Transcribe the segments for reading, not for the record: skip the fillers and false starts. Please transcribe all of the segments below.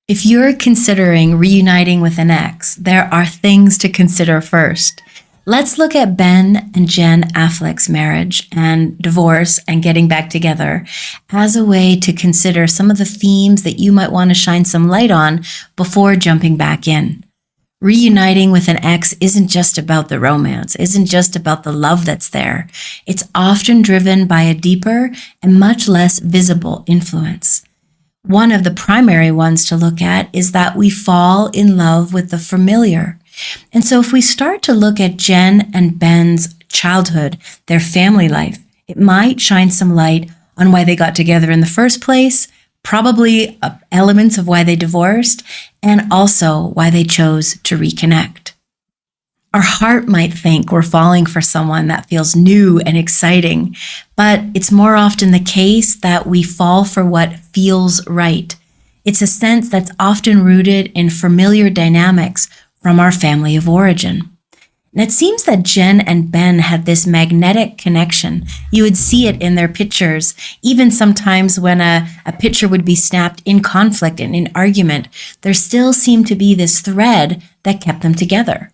If you're considering reuniting with an ex, there are things to consider first. Let's look at Ben and Jen Affleck's marriage and divorce and getting back together as a way to consider some of the themes that you might want to shine some light on before jumping back in. Reuniting with an ex isn't just about the romance, isn't just about the love that's there. It's often driven by a deeper and much less visible influence. One of the primary ones to look at is that we fall in love with the familiar. And so if we start to look at Jen and Ben's childhood, their family life, it might shine some light on why they got together in the first place, probably elements of why they divorced, and also why they chose to reconnect. Our heart might think we're falling for someone that feels new and exciting, but it's more often the case that we fall for what feels right. It's a sense that's often rooted in familiar dynamics from our family of origin. And it seems that Jen and Ben had this magnetic connection. You would see it in their pictures, even sometimes when a picture would be snapped in conflict and in argument, there still seemed to be this thread that kept them together.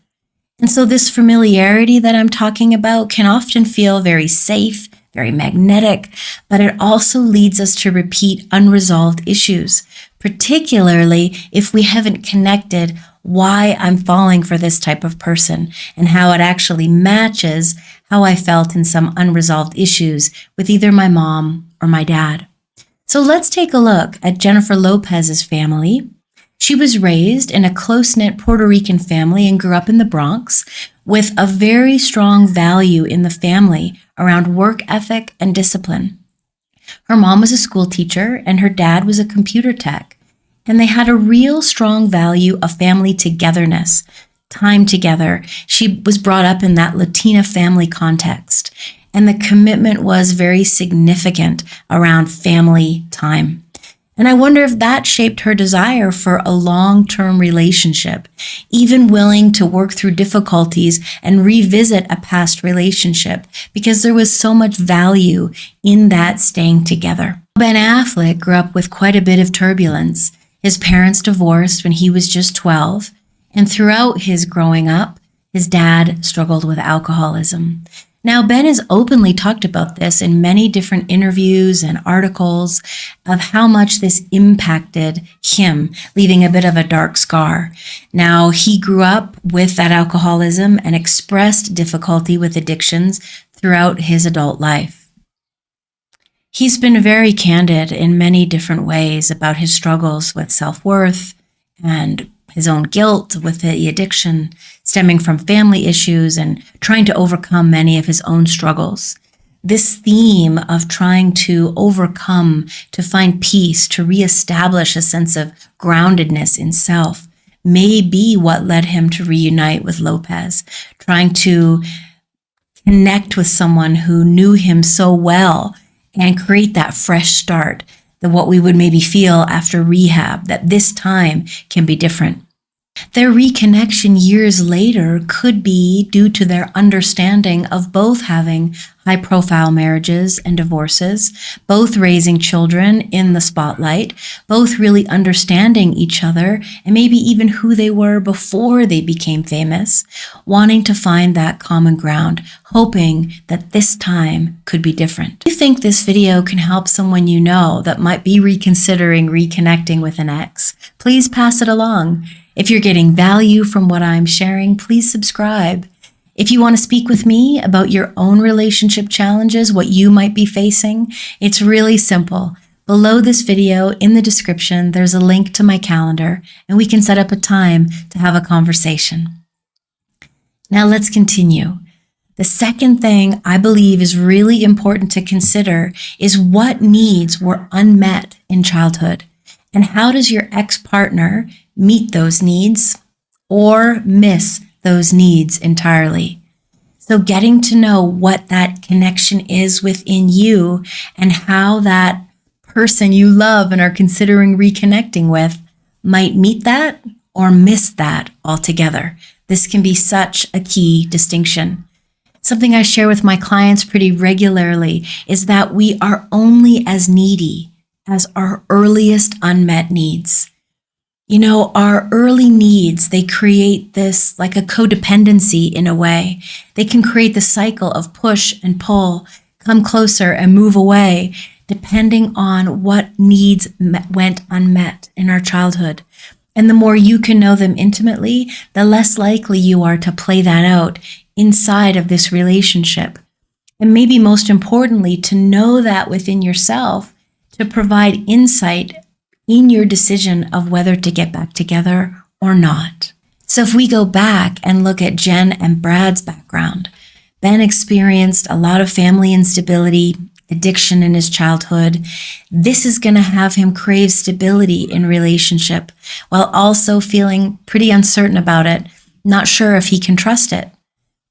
And so this familiarity that I'm talking about can often feel very safe, very magnetic, but it also leads us to repeat unresolved issues, particularly if we haven't connected why I'm falling for this type of person and how it actually matches how I felt in some unresolved issues with either my mom or my dad. So let's take a look at Jennifer Lopez's family. She was raised in a close-knit Puerto Rican family and grew up in the Bronx with a very strong value in the family around work ethic and discipline. Her mom was a school teacher and her dad was a computer tech, and they had a real strong value of family togetherness, time together. She was brought up in that Latina family context, and the commitment was very significant around family time. And I wonder if that shaped her desire for a long-term relationship, even willing to work through difficulties and revisit a past relationship, because there was so much value in that staying together. Ben Affleck grew up with quite a bit of turbulence. His parents divorced when he was just 12, and throughout his growing up, his dad struggled with alcoholism. Now, Ben has openly talked about this in many different interviews and articles of how much this impacted him, leaving a bit of a dark scar. Now, he grew up with that alcoholism and expressed difficulty with addictions throughout his adult life. He's been very candid in many different ways about his struggles with self-worth and his own guilt with the addiction stemming from family issues and trying to overcome many of his own struggles. This theme of trying to overcome, to find peace, to reestablish a sense of groundedness in self may be what led him to reunite with Lopez, trying to connect with someone who knew him so well and create that fresh start, that what we would maybe feel after rehab, that this time can be different. Their reconnection years later could be due to their understanding of both having high-profile marriages and divorces, both raising children in the spotlight, both really understanding each other and maybe even who they were before they became famous, wanting to find that common ground, hoping that this time could be different. If you think this video can help someone you know that might be reconsidering reconnecting with an ex, please pass it along. If you're getting value from what I'm sharing, please subscribe. If you want to speak with me about your own relationship challenges, what you might be facing, it's really simple. Below this video, in the description, there's a link to my calendar, and we can set up a time to have a conversation. Now let's continue. The second thing I believe is really important to consider is what needs were unmet in childhood, and how does your ex-partner meet those needs or miss those needs entirely. So getting to know what that connection is within you and how that person you love and are considering reconnecting with might meet that or miss that altogether. This can be such a key distinction. Something I share with my clients pretty regularly is that we are only as needy as our earliest unmet needs. Our early needs, they create this like a codependency in a way. They can create the cycle of push and pull, come closer and move away, depending on what needs went unmet in our childhood. And the more you can know them intimately, the less likely you are to play that out inside of this relationship. And maybe most importantly, to know that within yourself, to provide insight in your decision of whether to get back together or not. So if we go back and look at Jen and Brad's background, Ben experienced a lot of family instability, addiction in his childhood. This is going to have him crave stability in relationship while also feeling pretty uncertain about it, not sure if he can trust it.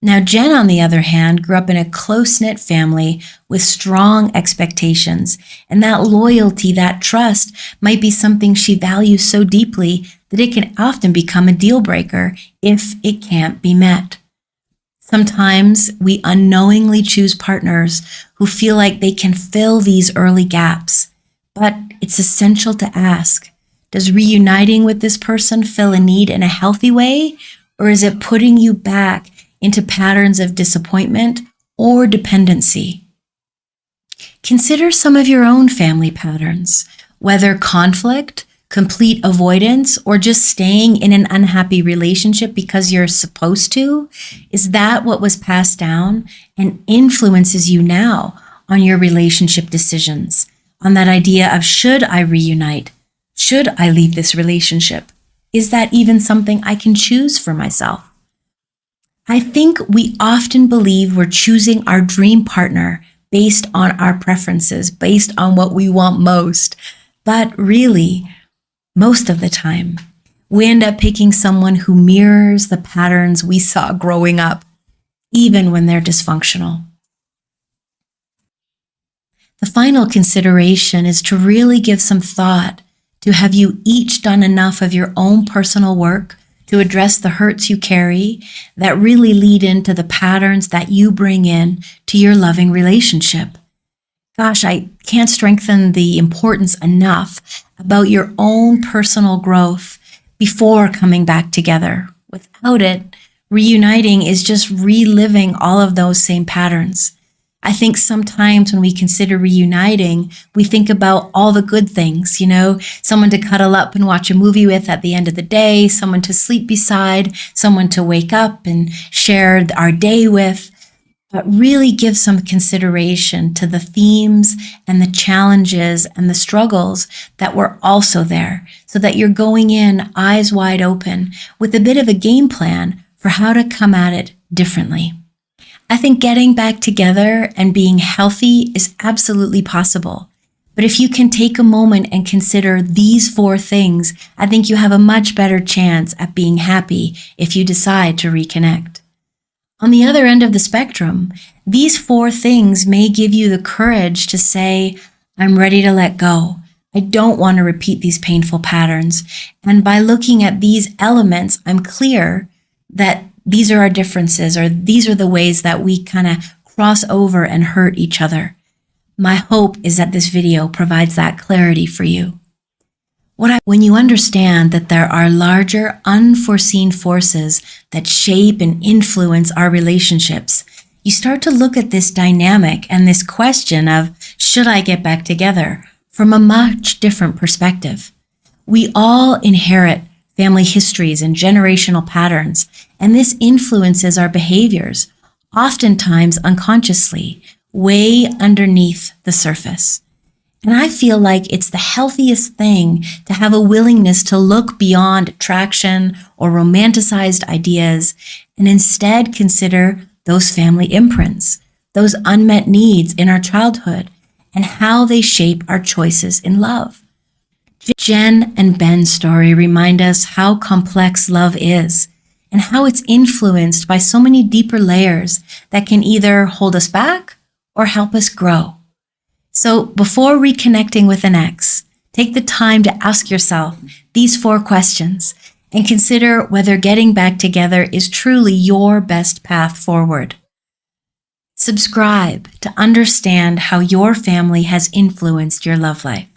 Now, Jen, on the other hand, grew up in a close-knit family with strong expectations, and that loyalty, that trust might be something she values so deeply that it can often become a deal breaker if it can't be met. Sometimes we unknowingly choose partners who feel like they can fill these early gaps, but it's essential to ask, does reuniting with this person fill a need in a healthy way, or is it putting you back into patterns of disappointment or dependency? Consider some of your own family patterns, whether conflict, complete avoidance, or just staying in an unhappy relationship because you're supposed to. Is that what was passed down and influences you now on your relationship decisions, on that idea of should I reunite? Should I leave this relationship? Is that even something I can choose for myself? I think we often believe we're choosing our dream partner based on our preferences, based on what we want most. But really, most of the time, we end up picking someone who mirrors the patterns we saw growing up, even when they're dysfunctional. The final consideration is to really give some thought to have you each done enough of your own personal work to address the hurts you carry that really lead into the patterns that you bring in to your loving relationship. Gosh, I can't strengthen the importance enough about your own personal growth before coming back together. Without it, reuniting is just reliving all of those same patterns. I think sometimes when we consider reuniting, we think about all the good things, someone to cuddle up and watch a movie with at the end of the day, someone to sleep beside, someone to wake up and share our day with, but really give some consideration to the themes and the challenges and the struggles that were also there, so that you're going in eyes wide open with a bit of a game plan for how to come at it differently. I think getting back together and being healthy is absolutely possible. But if you can take a moment and consider these 4 things, I think you have a much better chance at being happy if you decide to reconnect. On the other end of the spectrum, these 4 things may give you the courage to say, I'm ready to let go. I don't want to repeat these painful patterns. And by looking at these elements, I'm clear that these are our differences, or these are the ways that we kind of cross over and hurt each other. My hope is that this video provides that clarity for you. When you understand that there are larger, unforeseen forces that shape and influence our relationships, you start to look at this dynamic and this question of, should I get back together, from a much different perspective. We all inherit family histories and generational patterns, and this influences our behaviors, oftentimes unconsciously, way underneath the surface. And I feel like it's the healthiest thing to have a willingness to look beyond attraction or romanticized ideas and instead consider those family imprints, those unmet needs in our childhood, and how they shape our choices in love. Jen and Ben's story remind us how complex love is and how it's influenced by so many deeper layers that can either hold us back or help us grow. So before reconnecting with an ex, take the time to ask yourself these 4 questions and consider whether getting back together is truly your best path forward. Subscribe to understand how your family has influenced your love life.